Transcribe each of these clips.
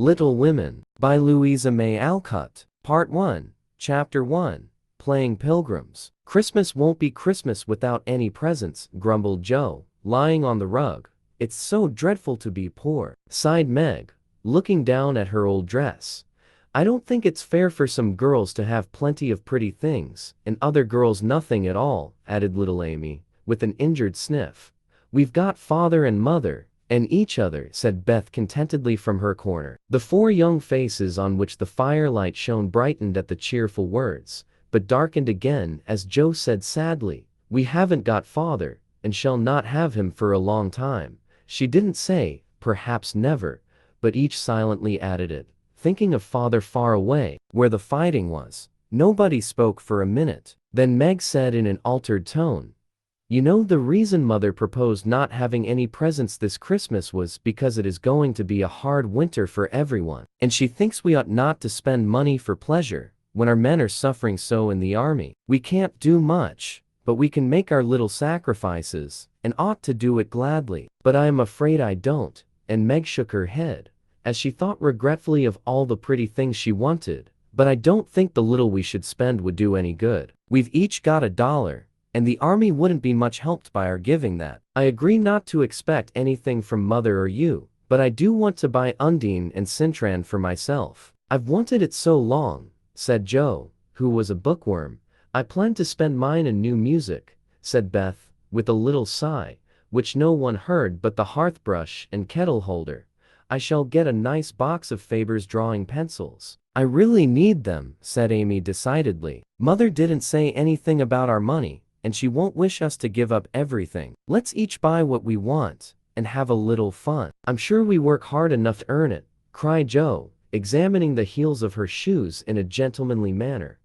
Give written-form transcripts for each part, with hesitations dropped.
Little Women, by Louisa May Alcott, Part 1, Chapter 1, Playing Pilgrims. Christmas won't be Christmas without any presents, grumbled Joe, lying on the rug. It's so dreadful to be poor, sighed Meg, looking down at her old dress. I don't think it's fair for some girls to have plenty of pretty things, and other girls nothing at all, added little Amy, with an injured sniff. We've got father and mother, and each other, said Beth contentedly from her corner. The four young faces on which the firelight shone brightened at the cheerful words, but darkened again as Joe said sadly, we haven't got father, and shall not have him for a long time. She didn't say, perhaps never, but each silently added it, thinking of father far away, where the fighting was. Nobody spoke for a minute. Then Meg said in an altered tone, you know, the reason mother proposed not having any presents this Christmas was because it is going to be a hard winter for everyone, and she thinks we ought not to spend money for pleasure, when our men are suffering so in the army. We can't do much, but we can make our little sacrifices, and ought to do it gladly. But I am afraid I don't, and Meg shook her head, as she thought regretfully of all the pretty things she wanted, but I don't think the little we should spend would do any good. We've each got $1. And the army wouldn't be much helped by our giving that. I agree not to expect anything from mother or you, but I do want to buy Undine and Cintran for myself. I've wanted it so long, said Joe, who was a bookworm. I plan to spend mine in new music, said Beth, with a little sigh, which no one heard but the hearthbrush and kettle holder. I shall get a nice box of Faber's drawing pencils. I really need them, said Amy decidedly. Mother didn't say anything about our money, and she won't wish us to give up everything. Let's each buy what we want, and have a little fun. I'm sure we work hard enough to earn it, cried Joe, examining the heels of her shoes in a gentlemanly manner.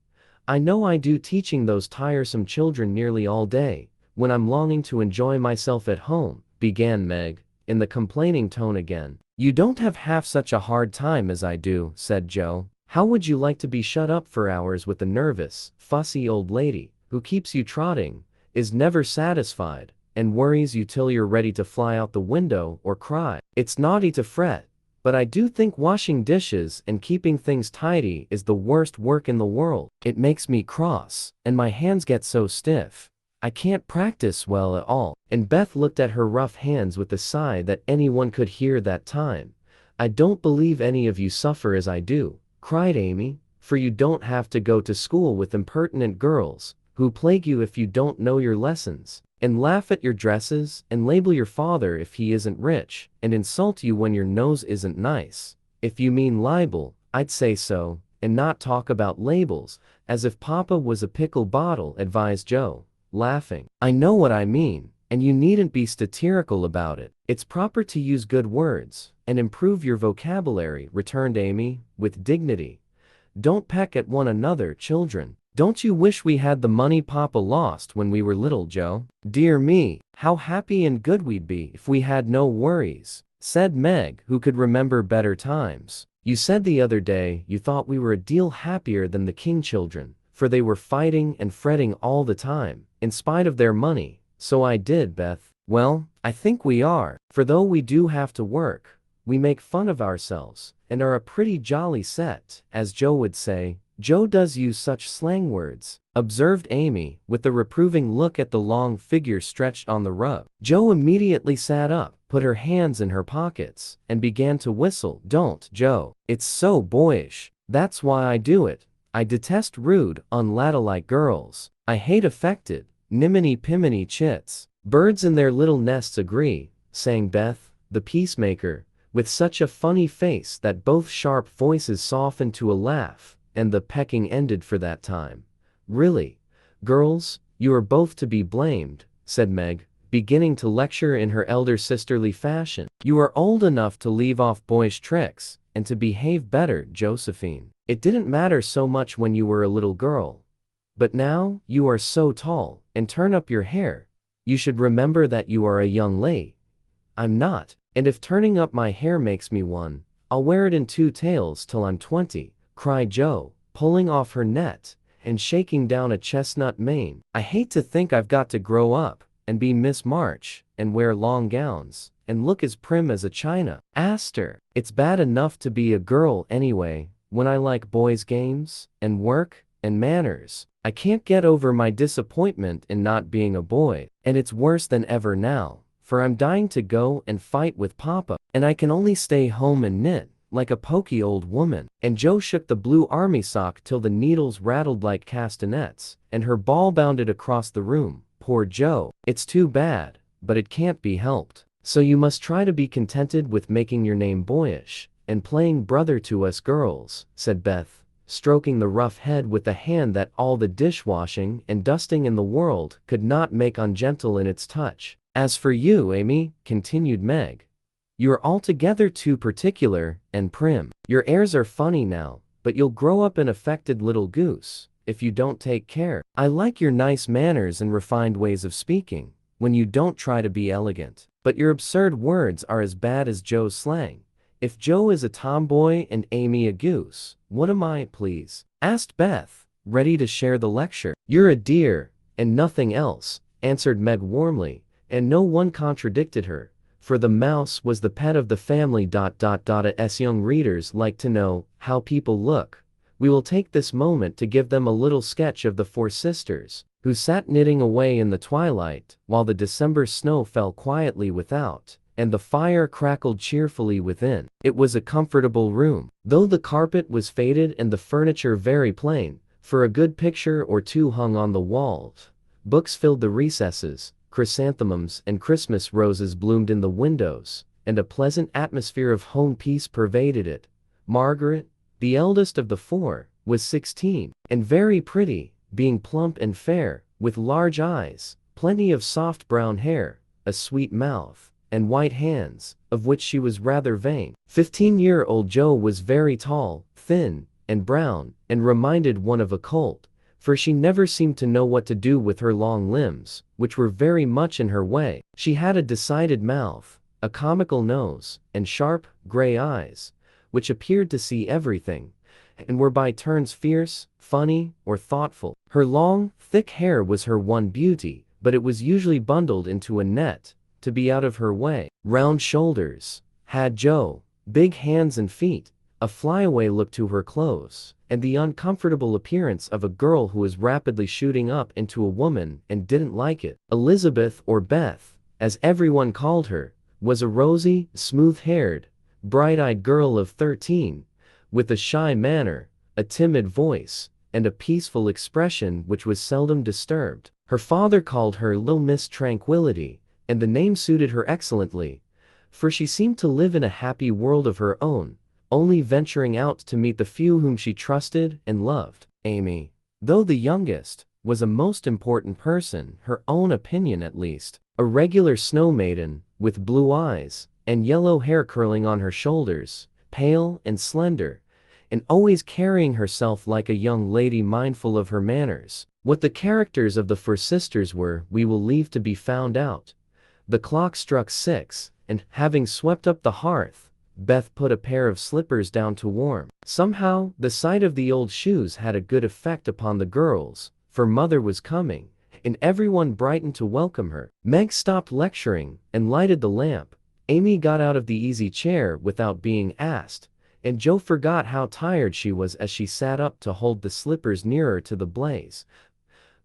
I know I do, teaching those tiresome children nearly all day, when I'm longing to enjoy myself at home, began Meg, in the complaining tone again. You don't have half such a hard time as I do, said Joe. How would you like to be shut up for hours with a nervous, fussy old lady, who keeps you trotting, is never satisfied, and worries you till you're ready to fly out the window or cry? It's naughty to fret, but I do think washing dishes and keeping things tidy is the worst work in the world. It makes me cross, and my hands get so stiff. I can't practice well at all. And Beth looked at her rough hands with a sigh that anyone could hear that time. I don't believe any of you suffer as I do, cried Amy, for you don't have to go to school with impertinent girls, who plague you if you don't know your lessons, and laugh at your dresses, and label your father if he isn't rich, and insult you when your nose isn't nice. If you mean libel, I'd say so, and not talk about labels, as if Papa was a pickle bottle, advised Joe, laughing. I know what I mean, and you needn't be satirical about it. It's proper to use good words, and improve your vocabulary, returned Amy, with dignity. Don't peck at one another, children. Don't you wish we had the money Papa lost when we were little, Joe? Dear me, how happy and good we'd be if we had no worries, said Meg, who could remember better times. You said the other day you thought we were a deal happier than the King children, for they were fighting and fretting all the time, in spite of their money. So I did, Beth. Well, I think we are, for though we do have to work, we make fun of ourselves, and are a pretty jolly set, as Joe would say. Joe does use such slang words, observed Amy, with a reproving look at the long figure stretched on the rug. Joe immediately sat up, put her hands in her pockets, and began to whistle. Don't, Joe. It's so boyish. That's why I do it. I detest rude, unladylike girls. I hate affected, niminy-piminy chits. Birds in their little nests agree, sang Beth, the peacemaker, with such a funny face that both sharp voices softened to a laugh, and the pecking ended for that time. Really, girls, you are both to be blamed, said Meg, beginning to lecture in her elder sisterly fashion. You are old enough to leave off boyish tricks, and to behave better, Josephine. It didn't matter so much when you were a little girl. But now, you are so tall, and turn up your hair. You should remember that you are a young lady. I'm not, and if turning up my hair makes me one, I'll wear it in 2 tails till I'm 20. Cried Joe, pulling off her net, and shaking down a chestnut mane. I hate to think I've got to grow up, and be Miss March, and wear long gowns, and look as prim as a china. Aster, it's bad enough to be a girl anyway, when I like boys' games, and work, and manners. I can't get over my disappointment in not being a boy, and it's worse than ever now, for I'm dying to go and fight with Papa, and I can only stay home and knit, like a poky old woman. And Jo shook the blue army sock till the needles rattled like castanets, and her ball bounded across the room. Poor Jo. It's too bad, but it can't be helped. So you must try to be contented with making your name boyish, and playing brother to us girls, said Beth, stroking the rough head with a hand that all the dishwashing and dusting in the world could not make ungentle in its touch. As for you, Amy, continued Meg, you're altogether too particular and prim. Your airs are funny now, but you'll grow up an affected little goose, if you don't take care. I like your nice manners and refined ways of speaking, when you don't try to be elegant. But your absurd words are as bad as Jo's slang. If Jo is a tomboy and Amy a goose, what am I, please? Asked Beth, ready to share the lecture. You're a dear, and nothing else, answered Meg warmly, and no one contradicted her, for the mouse was the pet of the family. As young readers like to know how people look, we will take this moment to give them a little sketch of the four sisters, who sat knitting away in the twilight, while the December snow fell quietly without, and the fire crackled cheerfully within. It was a comfortable room, though the carpet was faded and the furniture very plain, for a good picture or two hung on the walls. Books filled the recesses, chrysanthemums and Christmas roses bloomed in the windows, and a pleasant atmosphere of home peace pervaded it. Margaret, the eldest of the four, was 16, and very pretty, being plump and fair, with large eyes, plenty of soft brown hair, a sweet mouth, and white hands, of which she was rather vain. 15-year-old Jo was very tall, thin, and brown, and reminded one of a colt, for she never seemed to know what to do with her long limbs, which were very much in her way. She had a decided mouth, a comical nose, and sharp, gray eyes, which appeared to see everything, and were by turns fierce, funny, or thoughtful. Her long, thick hair was her one beauty, but it was usually bundled into a net, to be out of her way. Round shoulders had Jo, big hands and feet, a flyaway look to her clothes, and the uncomfortable appearance of a girl who was rapidly shooting up into a woman and didn't like it. Elizabeth, or Beth, as everyone called her, was a rosy, smooth-haired, bright-eyed girl of 13, with a shy manner, a timid voice, and a peaceful expression which was seldom disturbed. Her father called her Little Miss Tranquility, and the name suited her excellently, for she seemed to live in a happy world of her own, only venturing out to meet the few whom she trusted and loved. Amy, though the youngest, was a most important person, her own opinion at least, a regular snow maiden, with blue eyes, and yellow hair curling on her shoulders, pale and slender, and always carrying herself like a young lady mindful of her manners. What the characters of the four sisters were, we will leave to be found out. The clock struck 6, and, having swept up the hearth, Beth put a pair of slippers down to warm. Somehow, the sight of the old shoes had a good effect upon the girls, for Mother was coming, and everyone brightened to welcome her. Meg stopped lecturing, and lighted the lamp. Amy got out of the easy chair without being asked, and Jo forgot how tired she was as she sat up to hold the slippers nearer to the blaze.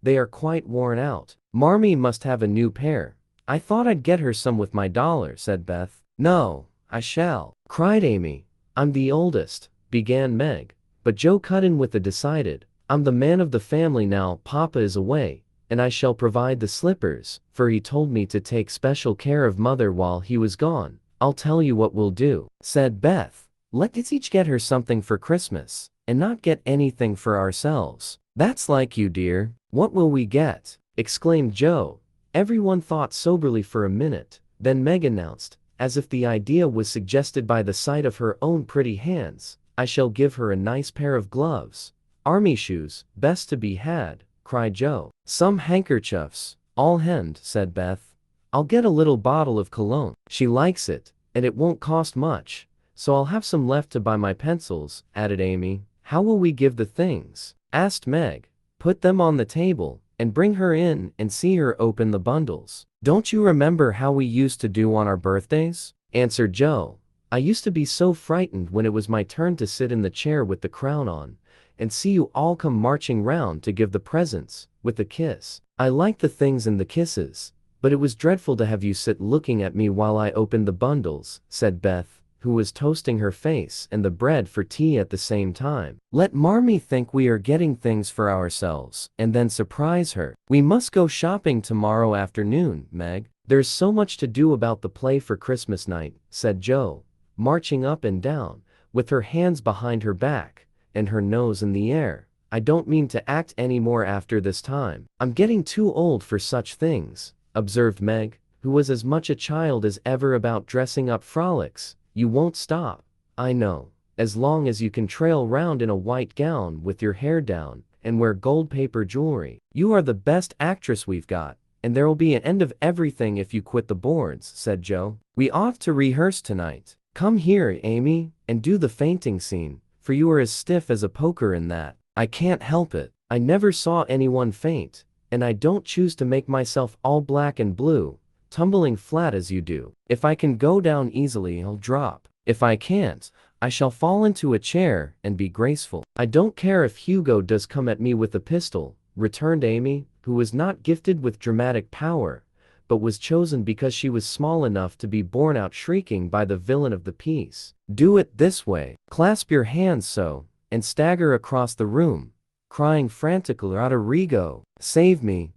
They are quite worn out. Marmee must have a new pair. I thought I'd get her some with my dollar, said Beth. No, I shall, cried Amy. I'm the oldest, began Meg, but Jo cut in with a decided, I'm the man of the family now. Papa is away, and I shall provide the slippers, for he told me to take special care of Mother while he was gone. I'll tell you what we'll do, said Beth. Let's each get her something for Christmas, and not get anything for ourselves. That's like you, dear. What will we get? Exclaimed Jo. Everyone thought soberly for a minute, then Meg announced, as if the idea was suggested by the sight of her own pretty hands, I shall give her a nice pair of gloves. Army shoes, best to be had, cried Jo. Some handkerchiefs, all hemmed, said Beth. I'll get a little bottle of cologne. She likes it, and it won't cost much, so I'll have some left to buy my pencils, added Amy. How will we give the things? Asked Meg. Put them on the table, and bring her in and see her open the bundles. Don't you remember how we used to do on our birthdays? Answered Joe. I used to be so frightened when it was my turn to sit in the chair with the crown on, and see you all come marching round to give the presents, with a kiss. I liked the things and the kisses, but it was dreadful to have you sit looking at me while I opened the bundles, said Beth, who was toasting her face and the bread for tea at the same time. Let Marmee think we are getting things for ourselves, and then surprise her. We must go shopping tomorrow afternoon, Meg. There's so much to do about the play for Christmas night, said Joe, marching up and down, with her hands behind her back, and her nose in the air. I don't mean to act any more after this time. I'm getting too old for such things, observed Meg, who was as much a child as ever about dressing up frolics. You won't stop, I know, as long as you can trail round in a white gown with your hair down, and wear gold paper jewelry. You are the best actress we've got, and there'll be an end of everything if you quit the boards, said Joe. We ought to rehearse tonight. Come here, Amy, and do the fainting scene, for you are as stiff as a poker in that. I can't help it. I never saw anyone faint, and I don't choose to make myself all black and blue, tumbling flat as you do. If I can go down easily, I'll drop. If I can't, I shall fall into a chair and be graceful. I don't care if Hugo does come at me with a pistol, returned Amy, who was not gifted with dramatic power, but was chosen because she was small enough to be borne out shrieking by the villain of the piece. Do it this way. Clasp your hands so, and stagger across the room, crying frantically, Roderigo, save me,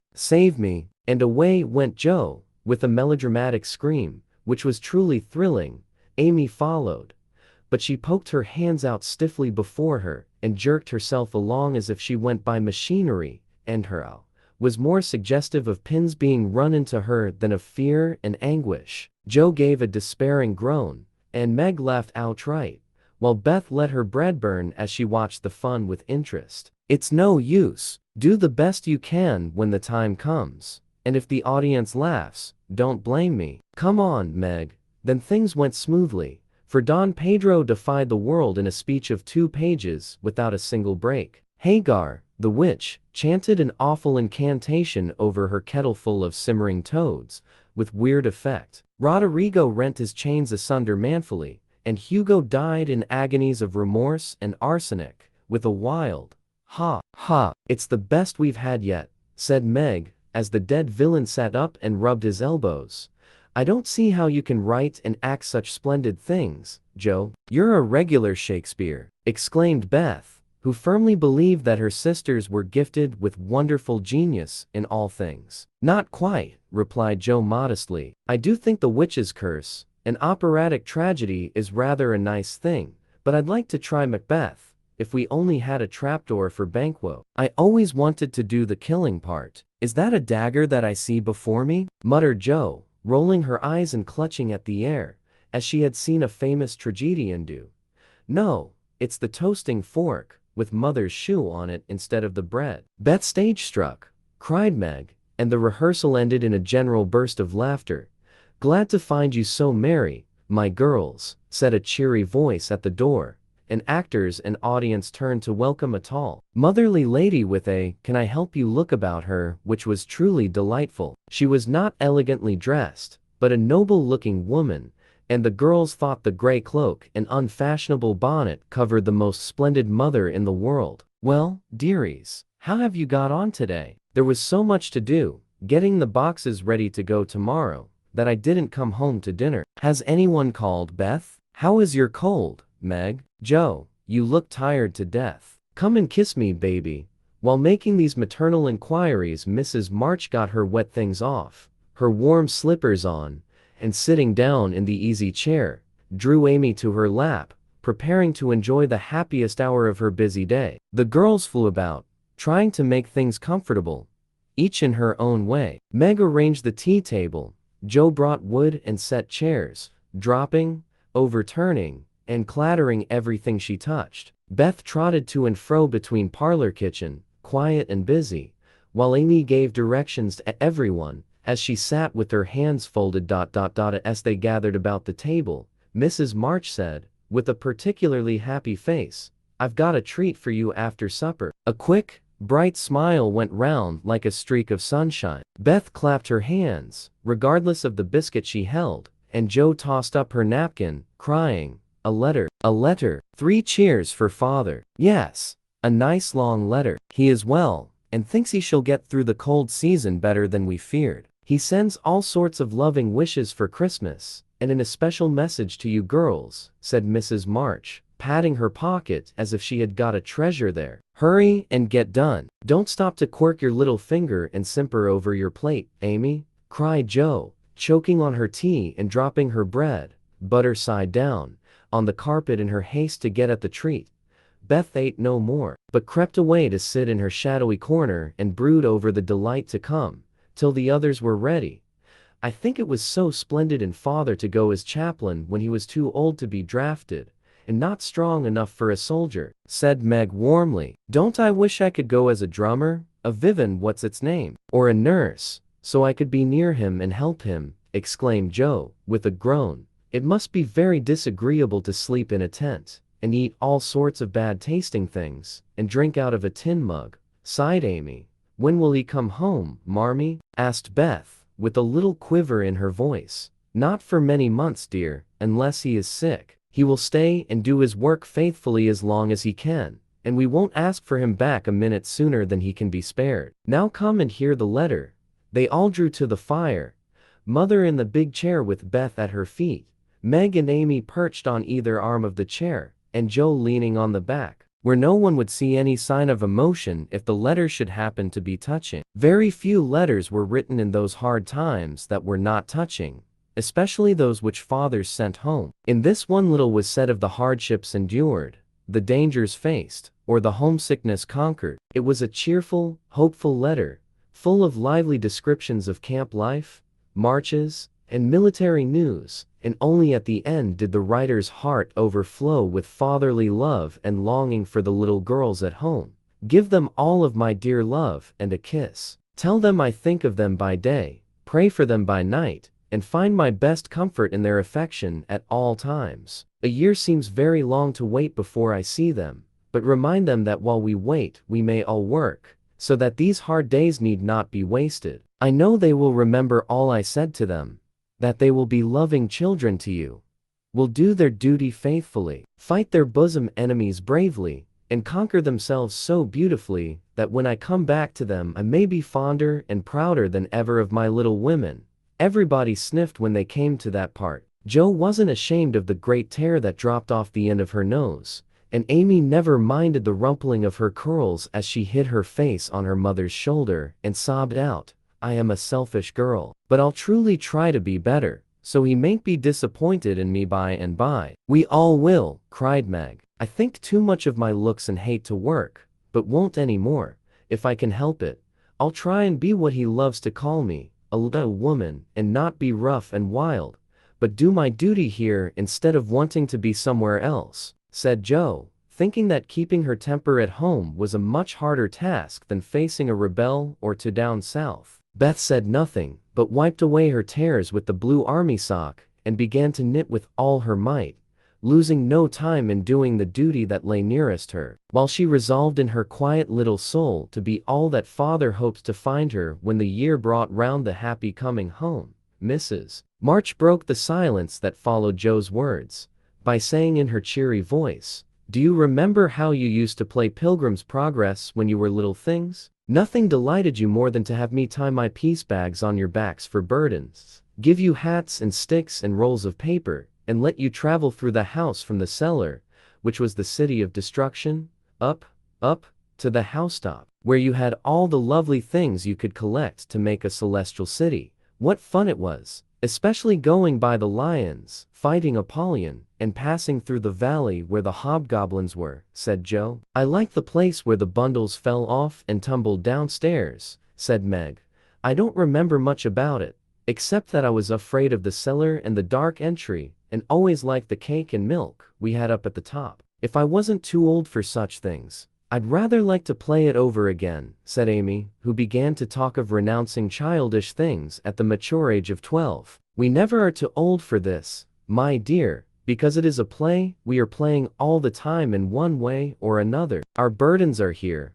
and away went Joe, with a melodramatic scream, which was truly thrilling. Amy followed, but she poked her hands out stiffly before her, and jerked herself along as if she went by machinery, and her ow was more suggestive of pins being run into her than of fear and anguish. Joe gave a despairing groan, and Meg laughed outright, while Beth let her bread burn as she watched the fun with interest. It's no use. Do the best you can when the time comes, and if the audience laughs, don't blame me. Come on, Meg. Then things went smoothly, for Don Pedro defied the world in a speech of 2 pages without a single break. Hagar, the witch, chanted an awful incantation over her kettle full of simmering toads, with weird effect. Roderigo rent his chains asunder manfully, and Hugo died in agonies of remorse and arsenic, with a wild, ha, ha. It's the best we've had yet, said Meg, as the dead villain sat up and rubbed his elbows. I don't see how you can write and act such splendid things, Joe. You're a regular Shakespeare, exclaimed Beth, who firmly believed that her sisters were gifted with wonderful genius in all things. Not quite, replied Joe modestly. I do think The Witch's Curse, an operatic tragedy, is rather a nice thing, but I'd like to try Macbeth, if we only had a trapdoor for Banquo. I always wanted to do the killing part. Is that a dagger that I see before me? Muttered Joe, rolling her eyes and clutching at the air, as she had seen a famous tragedian do. No, it's the toasting fork, with Mother's shoe on it instead of the bread. Beth stage struck, cried Meg, and the rehearsal ended in a general burst of laughter. Glad to find you so merry, my girls, said a cheery voice at the door, and actors and audience turned to welcome a tall, motherly lady with a "Can I help you" look about her, which was truly delightful. She was not elegantly dressed, but a noble-looking woman, and the girls thought the gray cloak and unfashionable bonnet covered the most splendid mother in the world. Well, dearies, how have you got on today? There was so much to do, getting the boxes ready to go tomorrow, that I didn't come home to dinner. Has anyone called, Beth? How is your cold, Meg? Joe, you look tired to death. Come and kiss me, baby. While making these maternal inquiries, Mrs. March got her wet things off, her warm slippers on, and sitting down in the easy chair, drew Amy to her lap, preparing to enjoy the happiest hour of her busy day. The girls flew about, trying to make things comfortable, each in her own way. Meg arranged the tea table, Joe brought wood and set chairs, dropping, overturning, and clattering everything she touched. Beth trotted to and fro between parlor kitchen, quiet and busy, while Amy gave directions to everyone, as she sat with her hands folded. As they gathered about the table, Mrs. March said, with a particularly happy face, I've got a treat for you after supper. A quick, bright smile went round like a streak of sunshine. Beth clapped her hands, regardless of the biscuit she held, and Jo tossed up her napkin, crying, "A letter, a letter. 3 cheers for father. Yes, a nice long letter. He is well, and thinks he shall get through the cold season better than we feared. He sends all sorts of loving wishes for Christmas, and an especial message to you girls," said Mrs. March, patting her pocket as if she had got a treasure there. "Hurry and get done. Don't stop to quirk your little finger and simper over your plate, Amy," cried Jo, choking on her tea and dropping her bread, butter side down, on the carpet in her haste to get at the treat. Beth ate no more, but crept away to sit in her shadowy corner and brood over the delight to come, till the others were ready. "I think it was so splendid in father to go as chaplain when he was too old to be drafted, and not strong enough for a soldier," said Meg warmly. "Don't I wish I could go as a drummer, a vivin what's its name, or a nurse, so I could be near him and help him," exclaimed Jo, with a groan. "It must be very disagreeable to sleep in a tent, and eat all sorts of bad-tasting things, and drink out of a tin mug," sighed Amy. "When will he come home, Marmee?" asked Beth, with a little quiver in her voice. "Not for many months, dear, unless he is sick. He will stay and do his work faithfully as long as he can, and we won't ask for him back a minute sooner than he can be spared. Now come and hear the letter." They all drew to the fire, Mother in the big chair with Beth at her feet, Meg and Amy perched on either arm of the chair, and Jo leaning on the back, where no one would see any sign of emotion if the letter should happen to be touching. Very few letters were written in those hard times that were not touching, especially those which fathers sent home. In this one little was said of the hardships endured, the dangers faced, or the homesickness conquered. It was a cheerful, hopeful letter, full of lively descriptions of camp life, marches, and military news, and only at the end did the writer's heart overflow with fatherly love and longing for the little girls at home. "Give them all of my dear love and a kiss. Tell them I think of them by day, pray for them by night, and find my best comfort in their affection at all times. A year seems very long to wait before I see them, but remind them that while we wait we may all work, so that these hard days need not be wasted. I know they will remember all I said to them, that they will be loving children to you, will do their duty faithfully, fight their bosom enemies bravely, and conquer themselves so beautifully that when I come back to them I may be fonder and prouder than ever of my little women." Everybody sniffed when they came to that part. Jo wasn't ashamed of the great tear that dropped off the end of her nose, and Amy never minded the rumpling of her curls as she hid her face on her mother's shoulder and sobbed out, "I am a selfish girl, but I'll truly try to be better, so he mayn't be disappointed in me by and by." "We all will," cried Meg. "I think too much of my looks and hate to work, but won't any more, if I can help it. I'll try and be what he loves to call me, a little woman, and not be rough and wild, but do my duty here instead of wanting to be somewhere else," said Jo, thinking that keeping her temper at home was a much harder task than facing a rebel or two down south. Beth said nothing, but wiped away her tears with the blue army sock, and began to knit with all her might, losing no time in doing the duty that lay nearest her, while she resolved in her quiet little soul to be all that father hoped to find her when the year brought round the happy coming home. Mrs. March broke the silence that followed Jo's words, by saying in her cheery voice, "Do you remember how you used to play Pilgrim's Progress when you were little things? Nothing delighted you more than to have me tie my piece bags on your backs for burdens, give you hats and sticks and rolls of paper, and let you travel through the house from the cellar, which was the city of destruction, up, to the housetop, where you had all the lovely things you could collect to make a celestial city. What fun it was, especially going by the lions, fighting Apollyon, and passing through the valley where the hobgoblins were," said Jo. "I like the place where the bundles fell off and tumbled downstairs," said Meg. "I don't remember much about it, except that I was afraid of the cellar and the dark entry, and always liked the cake and milk we had up at the top. If I wasn't too old for such things, I'd rather like to play it over again," said Amy, who began to talk of renouncing childish things at the mature age of 12. "We never are too old for this, my dear, because it is a play we are playing all the time in one way or another. Our burdens are here,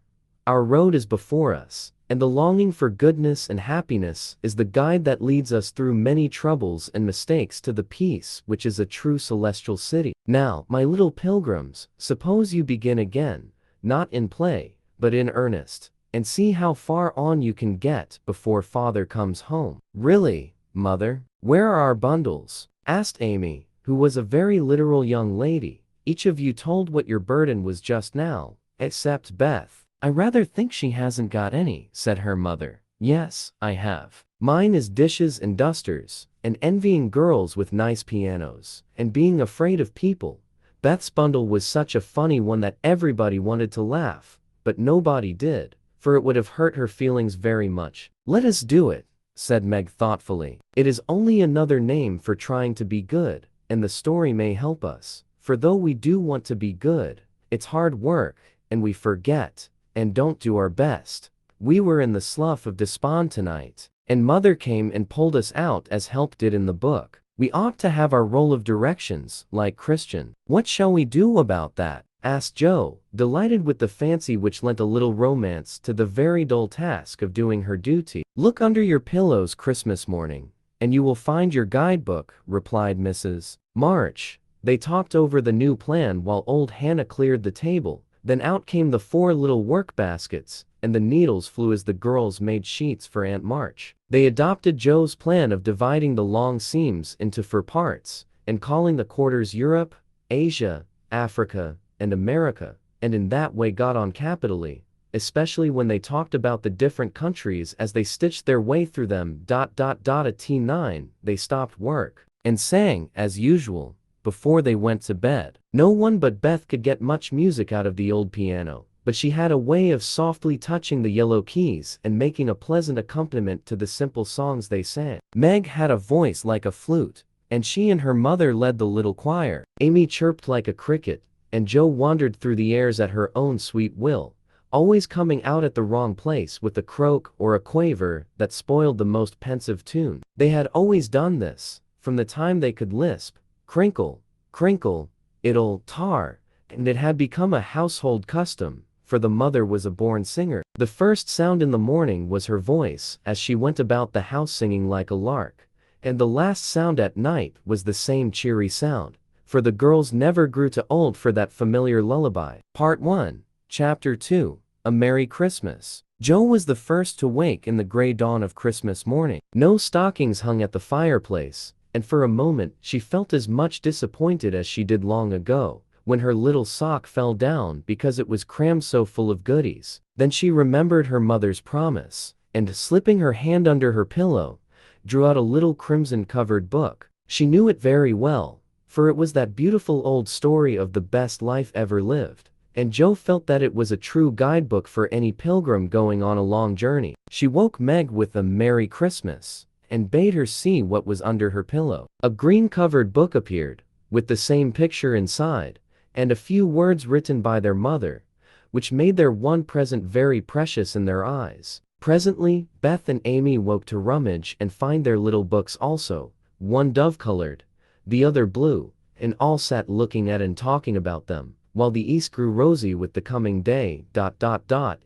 Our road is before us, and the longing for goodness and happiness is the guide that leads us through many troubles and mistakes to the peace which is a true celestial city. Now, my little pilgrims, suppose you begin again, not in play, but in earnest, and see how far on you can get before father comes home. Really, mother? Where are our bundles? Asked Amy, who was a very literal young lady. Each of you told what your burden was just now, except Beth. I rather think she hasn't got any, said her mother. Yes, I have. Mine is dishes and dusters, and envying girls with nice pianos, and being afraid of people. Beth's bundle was such a funny one that everybody wanted to laugh, but nobody did, for it would have hurt her feelings very much. Let us do it, said Meg thoughtfully. It is only another name for trying to be good, and the story may help us, for though we do want to be good, it's hard work, and we forget, and don't do our best. We were in the slough of despond tonight, and mother came and pulled us out as help did in the book. We ought to have our roll of directions, like Christian. What shall we do about that? Asked Joe, delighted with the fancy which lent a little romance to the very dull task of doing her duty. Look under your pillows Christmas morning, and you will find your guidebook, replied Mrs. March. They talked over the new plan while old Hannah cleared the table. Then out came the 4 little work baskets, and the needles flew as the girls made sheets for Aunt March. They adopted Joe's plan of dividing the long seams into 4 parts, and calling the quarters Europe, Asia, Africa, and America, and in that way got on capitally, especially when they talked about the different countries as they stitched their way through them. At T9, they stopped work, and sang, as usual, before they went to bed. No one but Beth could get much music out of the old piano, but she had a way of softly touching the yellow keys and making a pleasant accompaniment to the simple songs they sang. Meg had a voice like a flute, and she and her mother led the little choir. Amy chirped like a cricket, and Joe wandered through the airs at her own sweet will, always coming out at the wrong place with a croak or a quaver that spoiled the most pensive tune. They had always done this, from the time they could lisp. Crinkle, crinkle, it'll tar, and it had become a household custom, for the mother was a born singer. The first sound in the morning was her voice, as she went about the house singing like a lark, and the last sound at night was the same cheery sound, for the girls never grew too old for that familiar lullaby. Part 1, Chapter 2, A Merry Christmas. Joe was the first to wake in the gray dawn of Christmas morning. No stockings hung at the fireplace, and for a moment she felt as much disappointed as she did long ago, when her little sock fell down because it was crammed so full of goodies. Then she remembered her mother's promise, and slipping her hand under her pillow, drew out a little crimson-covered book. She knew it very well, for it was that beautiful old story of the best life ever lived, and Joe felt that it was a true guidebook for any pilgrim going on a long journey. She woke Meg with a Merry Christmas, and bade her see what was under her pillow. A green-covered book appeared, with the same picture inside, and a few words written by their mother, which made their one present very precious in their eyes. Presently, Beth and Amy woke to rummage and find their little books also, one dove-colored, the other blue, and all sat looking at and talking about them, while the east grew rosy with the coming day.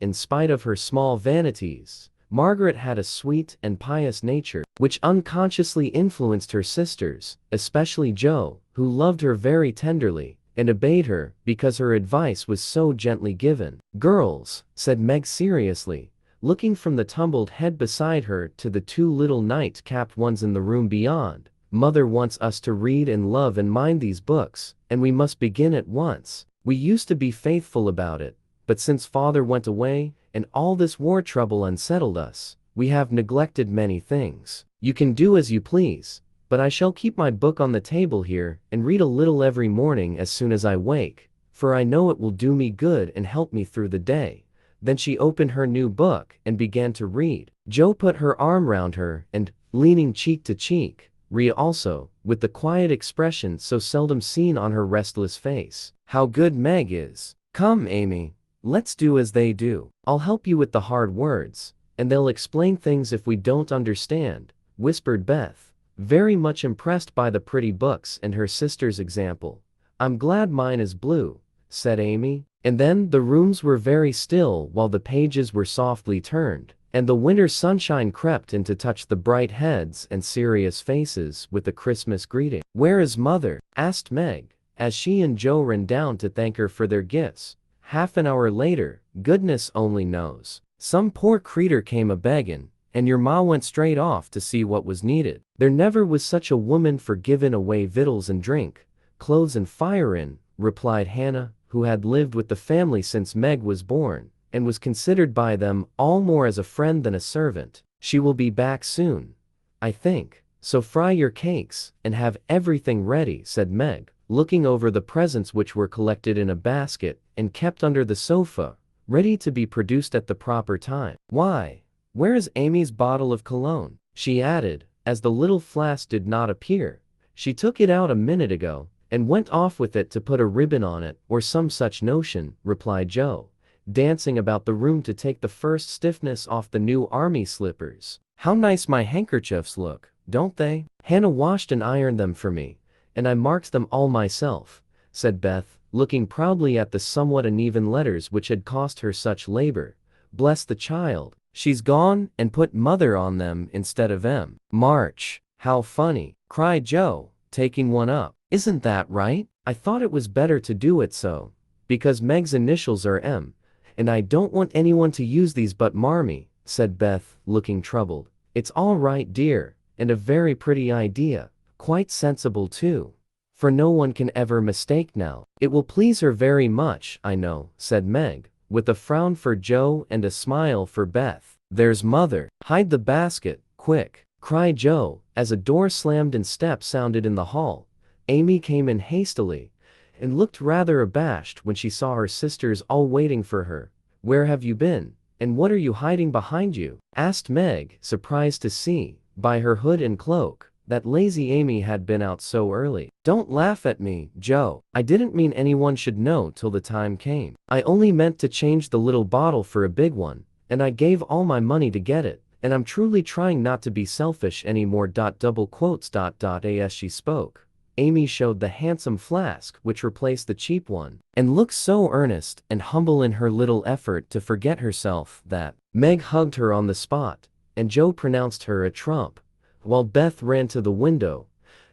In spite of her small vanities, Margaret had a sweet and pious nature, which unconsciously influenced her sisters, especially Joe, who loved her very tenderly, and obeyed her, because her advice was so gently given. Girls, said Meg seriously, looking from the tumbled head beside her to the 2 little night-capped ones in the room beyond, Mother wants us to read and love and mind these books, and we must begin at once. We used to be faithful about it, but since Father went away, and all this war trouble unsettled us, we have neglected many things. You can do as you please, but I shall keep my book on the table here and read a little every morning as soon as I wake, for I know it will do me good and help me through the day. Then she opened her new book and began to read. Joe put her arm round her and, leaning cheek to cheek, read also, with the quiet expression so seldom seen on her restless face. How good Meg is! Come, Amy, let's do as they do. I'll help you with the hard words, and they'll explain things if we don't understand, whispered Beth, very much impressed by the pretty books and her sister's example. I'm glad mine is blue, said Amy. And then the rooms were very still while the pages were softly turned, and the winter sunshine crept in to touch the bright heads and serious faces with a Christmas greeting. "Where is Mother?" asked Meg, as she and Joe ran down to thank her for their gifts. Half an hour later, goodness only knows. Some poor creeter came a-beggin', and your ma went straight off to see what was needed. There never was such a woman for givin' away victuals and drink, clothes and firin', replied Hannah, who had lived with the family since Meg was born, and was considered by them all more as a friend than a servant. "She will be back soon, I think, so fry your cakes, and have everything ready," said Meg, looking over the presents which were collected in a basket, and kept under the sofa, ready to be produced at the proper time. "Why, where is Amy's bottle of cologne?" she added, as the little flask did not appear. "She took it out a minute ago, and went off with it to put a ribbon on it, or some such notion," replied Joe, dancing about the room to take the first stiffness off the new army slippers. "How nice my handkerchiefs look, don't they? Hannah washed and ironed them for me, and I marked them all myself," said Beth, looking proudly at the somewhat uneven letters which had cost her such labor. "Bless the child, she's gone and put Mother on them instead of M. March. How funny," cried Joe, taking one up. "Isn't that right? I thought it was better to do it so, because Meg's initials are M, and I don't want anyone to use these but Marmee," said Beth, looking troubled. "It's all right, dear, and a very pretty idea, quite sensible too, for no one can ever mistake now. It will please her very much, I know," said Meg, with a frown for Joe and a smile for Beth. "There's Mother. Hide the basket, quick," cried Joe, as a door slammed and steps sounded in the hall. Amy came in hastily, and looked rather abashed when she saw her sisters all waiting for her. "Where have you been, and what are you hiding behind you?" asked Meg, surprised to see, by her hood and cloak, that lazy Amy had been out so early. "Don't laugh at me, Joe. I didn't mean anyone should know till the time came. I only meant to change the little bottle for a big one, and I gave all my money to get it, and I'm truly trying not to be selfish anymore. As she spoke, Amy showed the handsome flask which replaced the cheap one, and looked so earnest and humble in her little effort to forget herself that Meg hugged her on the spot, and Joe pronounced her a trump, while Beth ran to the window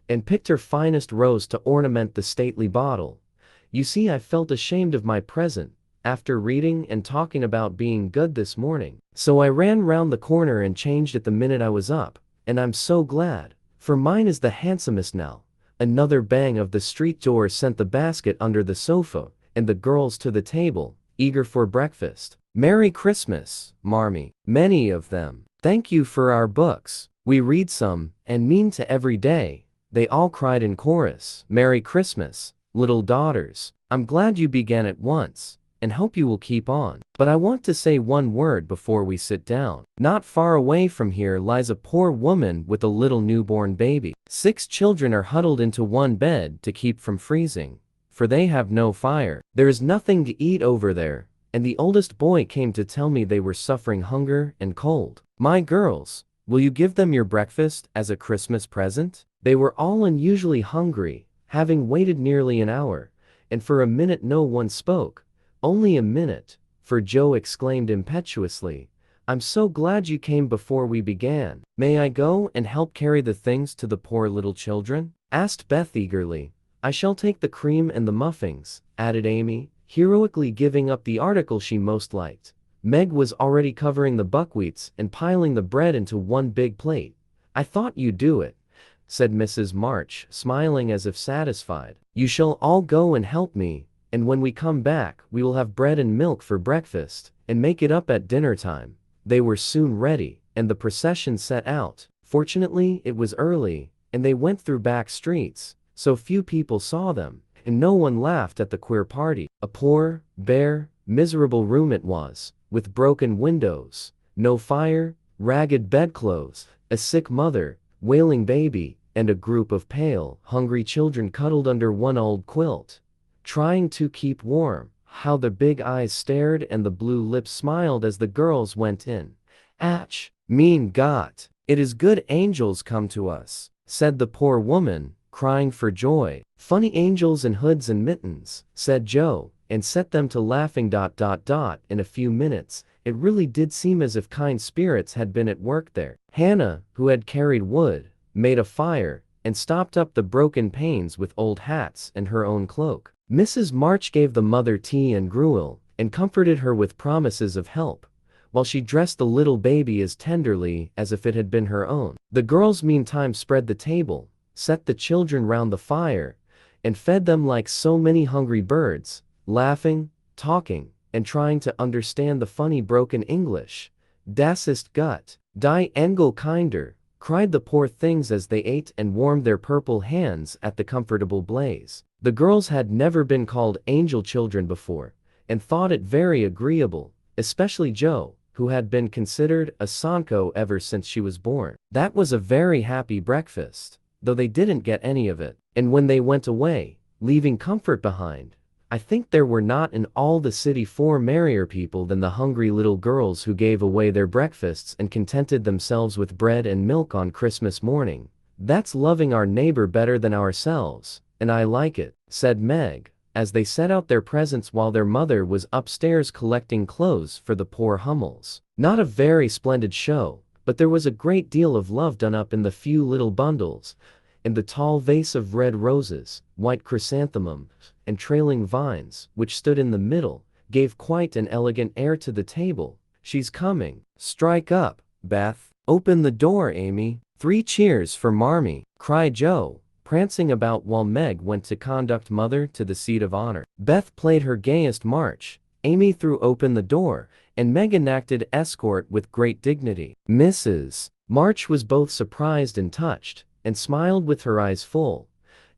and picked her finest rose to ornament the stately bottle. "You see, I felt ashamed of my present, after reading and talking about being good this morning, so I ran round the corner and changed it the minute I was up, and I'm so glad, for mine is the handsomest now." Another bang of the street door sent the basket under the sofa, and the girls to the table, eager for breakfast. "Merry Christmas, Marmee." Many of them. "Thank you for our books. We read some, and mean to every day," they all cried in chorus. "Merry Christmas, little daughters. I'm glad you began at once, and hope you will keep on. But I want to say one word before we sit down. Not far away from here lies a poor woman with a little newborn baby. 6 children are huddled into one bed to keep from freezing, for they have no fire. There is nothing to eat over there, and the oldest boy came to tell me they were suffering hunger and cold. My girls, will you give them your breakfast as a Christmas present?" They were all unusually hungry, having waited nearly an hour, and for a minute no one spoke. "Only a minute," for Joe exclaimed impetuously. "I'm so glad you came before we began." "May I go and help carry the things to the poor little children?" asked Beth eagerly. "I shall take the cream and the muffins," added Amy, heroically giving up the article she most liked. Meg was already covering the buckwheats and piling the bread into one big plate. "I thought you'd do it," said Mrs. March, smiling as if satisfied. "You shall all go and help me, and when we come back we will have bread and milk for breakfast, and make it up at dinner time." They were soon ready, and the procession set out. Fortunately it was early, and they went through back streets, so few people saw them, and no one laughed at the queer party. A poor, bare, miserable room it was, with broken windows, no fire, ragged bedclothes, a sick mother, wailing baby, and a group of pale, hungry children cuddled under one old quilt, trying to keep warm. How the big eyes stared and the blue lips smiled as the girls went in. "Ach, mean Gott, it is good angels come to us," said the poor woman, crying for joy. "Funny angels in hoods and mittens," said Joe, and set them to laughing. In a few minutes, it really did seem as if kind spirits had been at work there. Hannah, who had carried wood, made a fire, and stopped up the broken panes with old hats and her own cloak. Mrs. March gave the mother tea and gruel, and comforted her with promises of help, while she dressed the little baby as tenderly as if it had been her own. The girls meantime spread the table, set the children round the fire, and fed them like so many hungry birds, laughing, talking, and trying to understand the funny broken English. Das ist gut, die Engel kinder, cried the poor things as they ate and warmed their purple hands at the comfortable blaze. The girls had never been called angel children before, and thought it very agreeable, especially Jo, who had been considered a Sanko ever since she was born. That was a very happy breakfast, though they didn't get any of it. And when they went away, leaving comfort behind, I think there were not in all the city 4 merrier people than the hungry little girls who gave away their breakfasts and contented themselves with bread and milk on Christmas morning. That's loving our neighbor better than ourselves, and I like it, said Meg, as they set out their presents while their mother was upstairs collecting clothes for the poor Hummels. Not a very splendid show, but there was a great deal of love done up in the few little bundles, and the tall vase of red roses, white chrysanthemums, and trailing vines, which stood in the middle, gave quite an elegant air to the table. She's coming. Strike up, Beth. Open the door, Amy. 3 cheers for Marmee, cried Jo, prancing about while Meg went to conduct Mother to the seat of honor. Beth played her gayest march, Amy threw open the door, and Meg enacted escort with great dignity. Mrs. March was both surprised and touched, and smiled with her eyes full,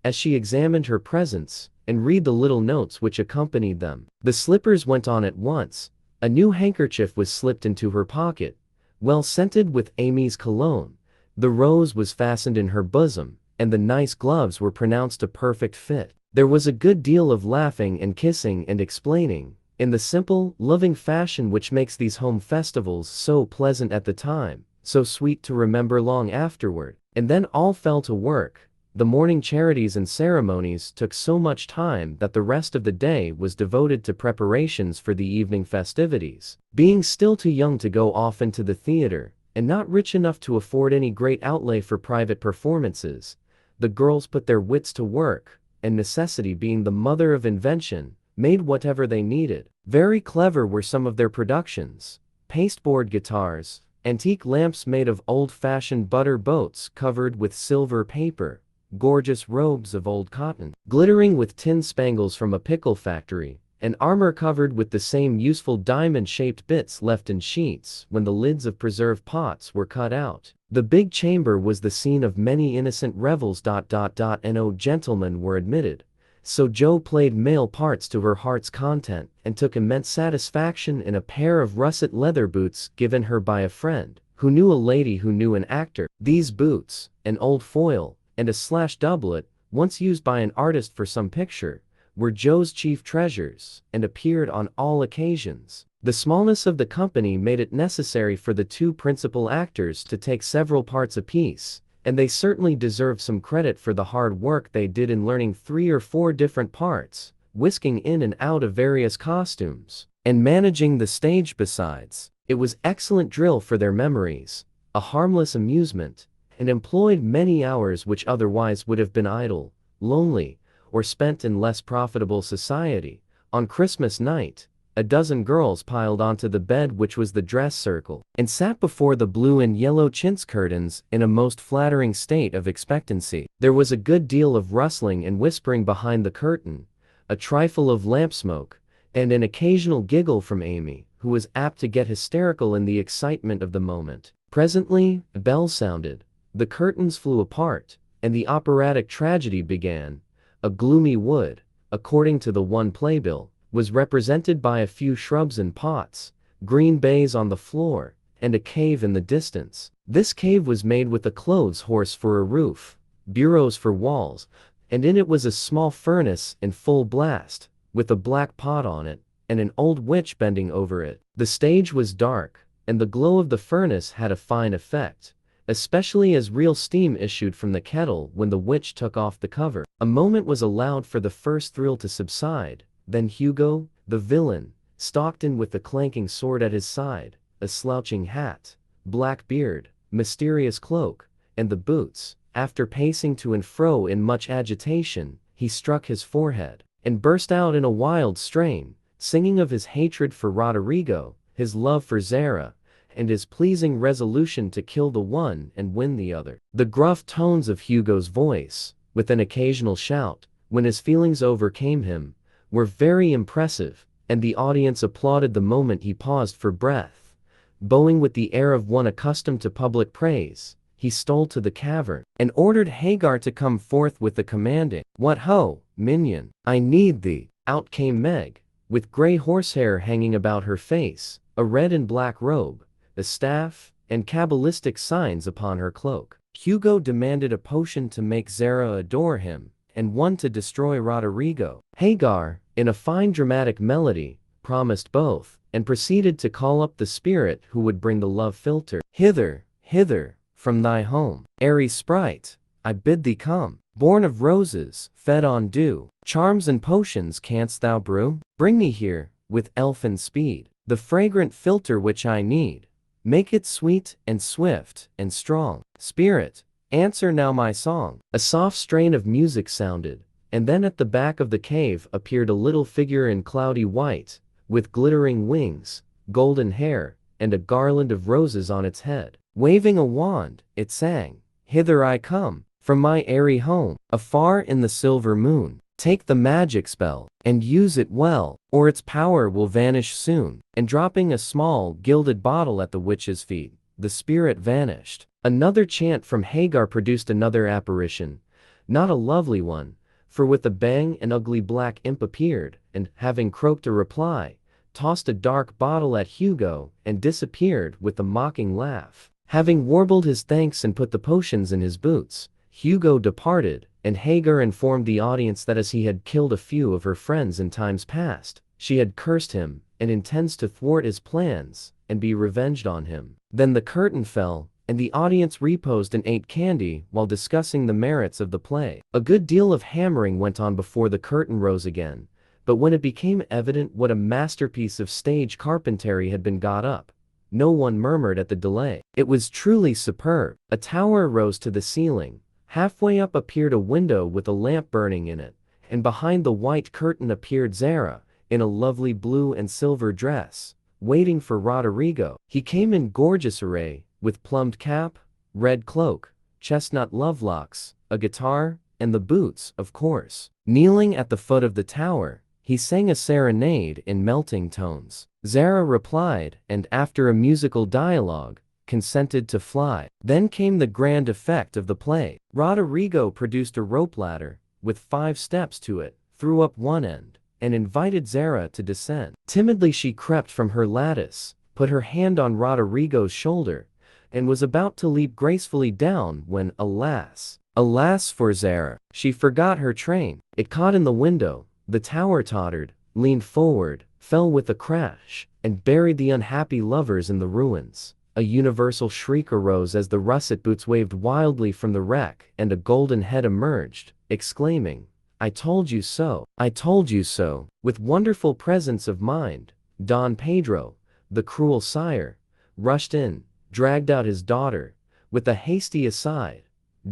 as she examined her presents, and read the little notes which accompanied them. The slippers went on at once, a new handkerchief was slipped into her pocket, well scented with Amy's cologne, the rose was fastened in her bosom, and the nice gloves were pronounced a perfect fit. There was a good deal of laughing and kissing and explaining, in the simple, loving fashion which makes these home festivals so pleasant at the time, so sweet to remember long afterward. And then all fell to work. The morning charities and ceremonies took so much time that the rest of the day was devoted to preparations for the evening festivities. Being still too young to go often to the theater, and not rich enough to afford any great outlay for private performances, the girls put their wits to work, and necessity being the mother of invention, made whatever they needed. Very clever were some of their productions: pasteboard guitars, antique lamps made of old-fashioned butter boats covered with silver paper, gorgeous robes of old cotton, glittering with tin spangles from a pickle factory, and armor covered with the same useful diamond-shaped bits left in sheets when the lids of preserved pots were cut out. The big chamber was the scene of many innocent revels. No gentlemen were admitted, so Jo played male parts to her heart's content and took immense satisfaction in a pair of russet leather boots given her by a friend, who knew a lady who knew an actor. These boots, an old foil, and a slash doublet, once used by an artist for some picture, were Jo's chief treasures, and appeared on all occasions. The smallness of the company made it necessary for the 2 principal actors to take several parts apiece, and they certainly deserved some credit for the hard work they did in learning 3 or 4 different parts, whisking in and out of various costumes, and managing the stage besides. It was excellent drill for their memories, a harmless amusement, and employed many hours which otherwise would have been idle, lonely, or spent in less profitable society. On Christmas night, a dozen girls piled onto the bed which was the dress circle, and sat before the blue and yellow chintz curtains in a most flattering state of expectancy. There was a good deal of rustling and whispering behind the curtain, a trifle of lamp smoke, and an occasional giggle from Amy, who was apt to get hysterical in the excitement of the moment. Presently, a bell sounded, the curtains flew apart, and the operatic tragedy began. A gloomy wood, according to the one playbill, was represented by a few shrubs in pots, green baize on the floor, and a cave in the distance. This cave was made with a clothes horse for a roof, bureaus for walls, and in it was a small furnace in full blast, with a black pot on it, and an old witch bending over it. The stage was dark, and the glow of the furnace had a fine effect, especially as real steam issued from the kettle when the witch took off the cover. A moment was allowed for the first thrill to subside, Then Hugo, the villain, stalked in with the clanking sword at his side, a slouching hat, black beard, mysterious cloak, and the boots. After pacing to and fro in much agitation, he struck his forehead, and burst out in a wild strain, singing of his hatred for Roderigo, his love for Zara, and his pleasing resolution to kill the one and win the other. The gruff tones of Hugo's voice, with an occasional shout, when his feelings overcame him, were very impressive, and the audience applauded the moment he paused for breath. Bowing with the air of one accustomed to public praise, he stole to the cavern, and ordered Hagar to come forth with the commanding, "What ho, minion, I need thee." Out came Meg, with gray horsehair hanging about her face, a red and black robe, a staff, and cabalistic signs upon her cloak. Hugo demanded a potion to make Zara adore him, and one to destroy Roderigo. Hagar, in a fine dramatic melody, promised both, and proceeded to call up the spirit who would bring the love philtre. "Hither, hither, from thy home, airy sprite, I bid thee come. Born of roses, fed on dew, charms and potions canst thou brew? Bring me here, with elfin speed, the fragrant philtre which I need. Make it sweet and swift and strong. Spirit, answer now my song." A soft strain of music sounded, and then at the back of the cave appeared a little figure in cloudy white, with glittering wings, golden hair, and a garland of roses on its head. Waving a wand, it sang, "Hither I come, from my airy home, afar in the silver moon. Take the magic spell, and use it well, or its power will vanish soon." And dropping a small, gilded bottle at the witch's feet, the spirit vanished. Another chant from Hagar produced another apparition, not a lovely one, for with a bang an ugly black imp appeared, and, having croaked a reply, tossed a dark bottle at Hugo, and disappeared with a mocking laugh. Having warbled his thanks and put the potions in his boots, Hugo departed, and Hagar informed the audience that as he had killed a few of her friends in times past, she had cursed him, and intends to thwart his plans, and be revenged on him. Then the curtain fell, and the audience reposed and ate candy while discussing the merits of the play. A good deal of hammering went on before the curtain rose again, but when it became evident what a masterpiece of stage carpentry had been got up, no one murmured at the delay. It was truly superb. A tower rose to the ceiling. Halfway up appeared a window with a lamp burning in it, and behind the white curtain appeared Zara, in a lovely blue and silver dress, waiting for Roderigo. He came in gorgeous array, with plumed cap, red cloak, chestnut lovelocks, a guitar, and the boots, of course. Kneeling at the foot of the tower, he sang a serenade in melting tones. Zara replied, and after a musical dialogue, consented to fly. Then came the grand effect of the play. Roderigo produced a rope ladder, with 5 steps to it, threw up one end, and invited Zara to descend. Timidly she crept from her lattice, put her hand on Roderigo's shoulder, and was about to leap gracefully down when, alas, alas for Zara, she forgot her train. It caught in the window, the tower tottered, leaned forward, fell with a crash, and buried the unhappy lovers in the ruins. A universal shriek arose as the russet boots waved wildly from the wreck, and a golden head emerged, exclaiming, "I told you so, I told you so." With wonderful presence of mind, Don Pedro, the cruel sire, rushed in, dragged out his daughter, with a hasty aside,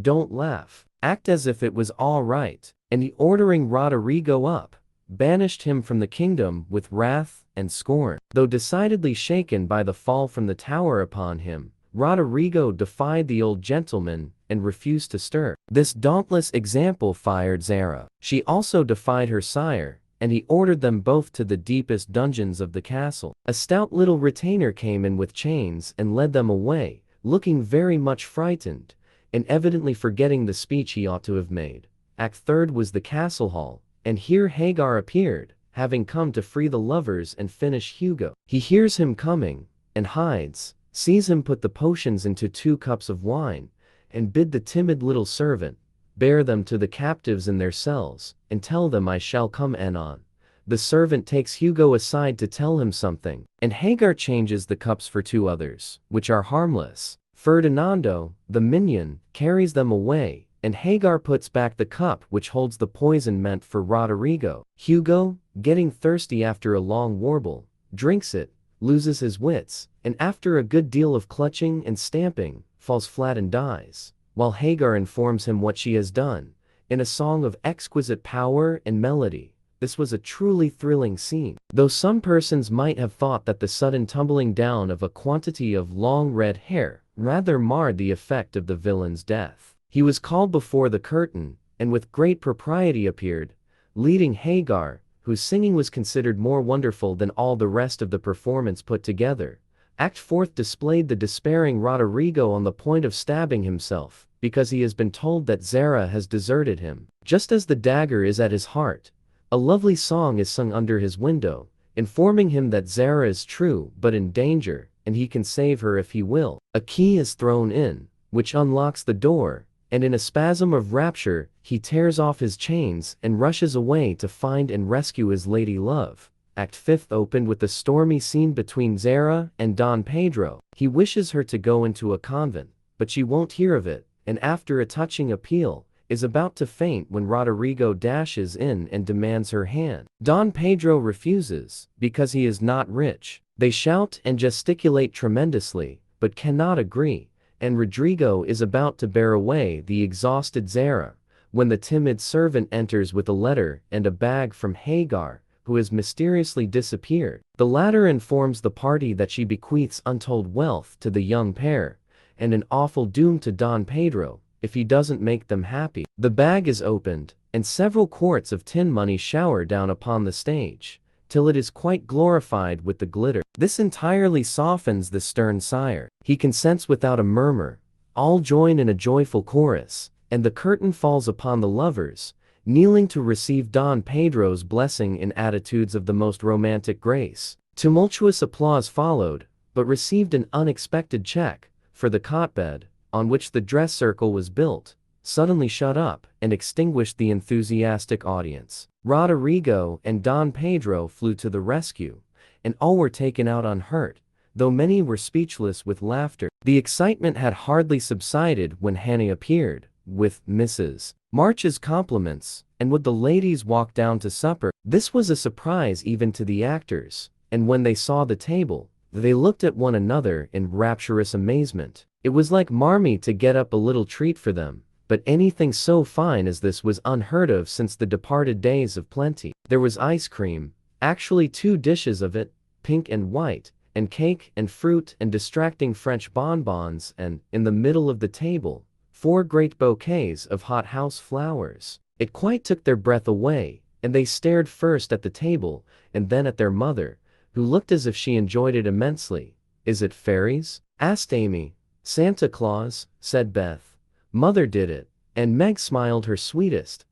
"Don't laugh, act as if it was all right," and he, ordering Roderigo up, banished him from the kingdom with wrath and scorn. Though decidedly shaken by the fall from the tower upon him, Roderigo defied the old gentleman and refused to stir. This dauntless example fired Zara. She also defied her sire, and he ordered them both to the deepest dungeons of the castle. A stout little retainer came in with chains and led them away, looking very much frightened, and evidently forgetting the speech he ought to have made. Act third was the castle hall, and here Hagar appeared, having come to free the lovers and finish Hugo. He hears him coming, and hides, sees him put the potions into 2 cups of wine, and bid the timid little servant bear them to the captives in their cells, and tell them I shall come anon. The servant takes Hugo aside to tell him something, and Hagar changes the cups for 2 others, which are harmless. Ferdinando, the minion, carries them away, and Hagar puts back the cup which holds the poison meant for Roderigo. Hugo, getting thirsty after a long warble, drinks it, loses his wits, and after a good deal of clutching and stamping, falls flat and dies, while Hagar informs him what she has done, in a song of exquisite power and melody. This was a truly thrilling scene, though some persons might have thought that the sudden tumbling down of a quantity of long red hair rather marred the effect of the villain's death. He was called before the curtain, and with great propriety appeared, leading Hagar, whose singing was considered more wonderful than all the rest of the performance put together. Act fourth displayed the despairing Roderigo on the point of stabbing himself, because he has been told that Zara has deserted him. Just as the dagger is at his heart, a lovely song is sung under his window, informing him that Zara is true but in danger, and he can save her if he will. A key is thrown in, which unlocks the door, and in a spasm of rapture, he tears off his chains and rushes away to find and rescue his lady love. Act fifth opened with the stormy scene between Zara and Don Pedro. He wishes her to go into a convent, but she won't hear of it, and after a touching appeal, is about to faint when Roderigo dashes in and demands her hand. Don Pedro refuses, because he is not rich. They shout and gesticulate tremendously, but cannot agree, and Rodrigo is about to bear away the exhausted Zara, when the timid servant enters with a letter and a bag from Hagar, who has mysteriously disappeared. The latter informs the party that she bequeaths untold wealth to the young pair, and an awful doom to Don Pedro, if he doesn't make them happy. The bag is opened, and several quarts of tin money shower down upon the stage, till it is quite glorified with the glitter. This entirely softens the stern sire. He consents without a murmur. All join in a joyful chorus, and the curtain falls upon the lovers, kneeling to receive Don Pedro's blessing in attitudes of the most romantic grace. Tumultuous applause followed, but received an unexpected check, for the cot-bed, on which the dress circle was built, suddenly shut up and extinguished the enthusiastic audience. Roderigo and Don Pedro flew to the rescue, and all were taken out unhurt, though many were speechless with laughter. The excitement had hardly subsided when Hannah appeared, with Mrs. March's compliments, and would the ladies walk down to supper. This was a surprise even to the actors, and when they saw the table, they looked at one another in rapturous amazement. It was like Marmee to get up a little treat for them, but anything so fine as this was unheard of since the departed days of plenty. There was ice cream, actually 2 dishes of it, pink and white, and cake and fruit and distracting French bonbons, and, in the middle of the table, 4 great bouquets of hothouse flowers. It quite took their breath away, and they stared first at the table, and then at their mother, who looked as if she enjoyed it immensely. "Is it fairies?" asked Amy. "Santa Claus," said Beth. "Mother did it," and Meg smiled her sweetest.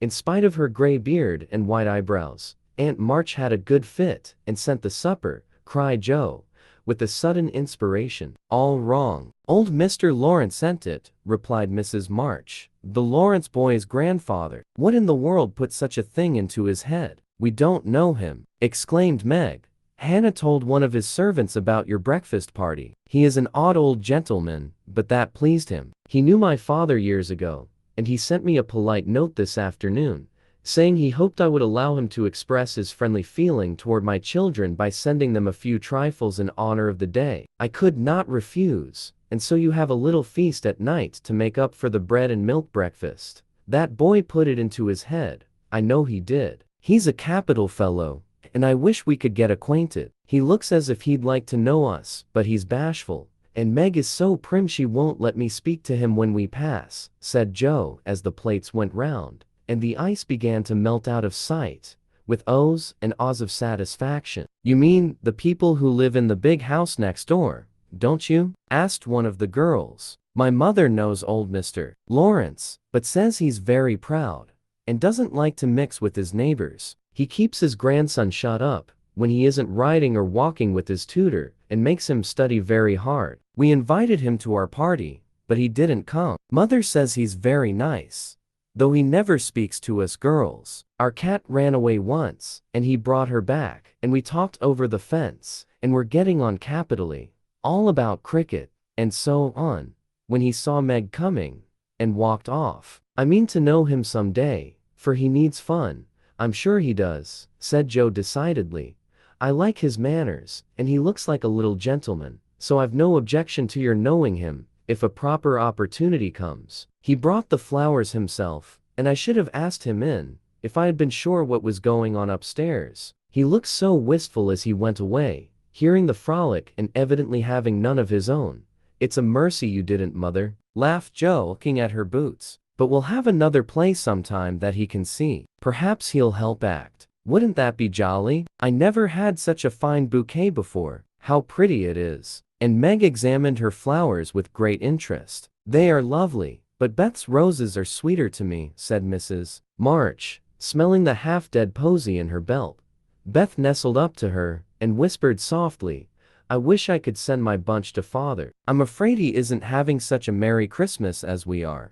In spite of her gray beard and white eyebrows, Aunt March had a good fit and sent the supper, cried Joe, with a sudden inspiration. "All wrong. Old Mr. Lawrence sent it," replied Mrs. March. "The Lawrence boy's grandfather. What in the world put such a thing into his head?" "We don't know him," exclaimed Meg. "Hannah told one of his servants about your breakfast party. He is an odd old gentleman, but that pleased him. He knew my father years ago, and he sent me a polite note this afternoon, saying he hoped I would allow him to express his friendly feeling toward my children by sending them a few trifles in honor of the day. I could not refuse, and so you have a little feast at night to make up for the bread and milk breakfast. That boy put it into his head, I know he did. He's a capital fellow, and I wish we could get acquainted. He looks as if he'd like to know us, but he's bashful, and Meg is so prim she won't let me speak to him when we pass," said Joe as the plates went round, and the ice began to melt out of sight, with ohs and ahs of satisfaction. "You mean the people who live in the big house next door, don't you?" asked one of the girls. "My mother knows old Mr. Lawrence, but says he's very proud, and doesn't like to mix with his neighbors. He keeps his grandson shut up when he isn't riding or walking with his tutor, and makes him study very hard. We invited him to our party, but he didn't come. Mother says he's very nice, though he never speaks to us girls. Our cat ran away once, and he brought her back, and we talked over the fence, and we're getting on capitally, all about cricket, and so on, when he saw Meg coming, and walked off. "I mean to know him someday, for he needs fun." "I'm sure he does," said Joe decidedly. "I like his manners, and he looks like a little gentleman, so I've no objection to your knowing him, if a proper opportunity comes. He brought the flowers himself, and I should have asked him in, if I had been sure what was going on upstairs. He looked so wistful as he went away, hearing the frolic and evidently having none of his own. It's a mercy you didn't, Mother," laughed Joe, looking at her boots. "But we'll have another play sometime that he can see. Perhaps he'll help act. Wouldn't that be jolly? I never had such a fine bouquet before. How pretty it is." And Meg examined her flowers with great interest. "They are lovely, but Beth's roses are sweeter to me," said Mrs. March, smelling the half-dead posy in her belt. Beth nestled up to her and whispered softly, "I wish I could send my bunch to Father. I'm afraid he isn't having such a Merry Christmas as we are."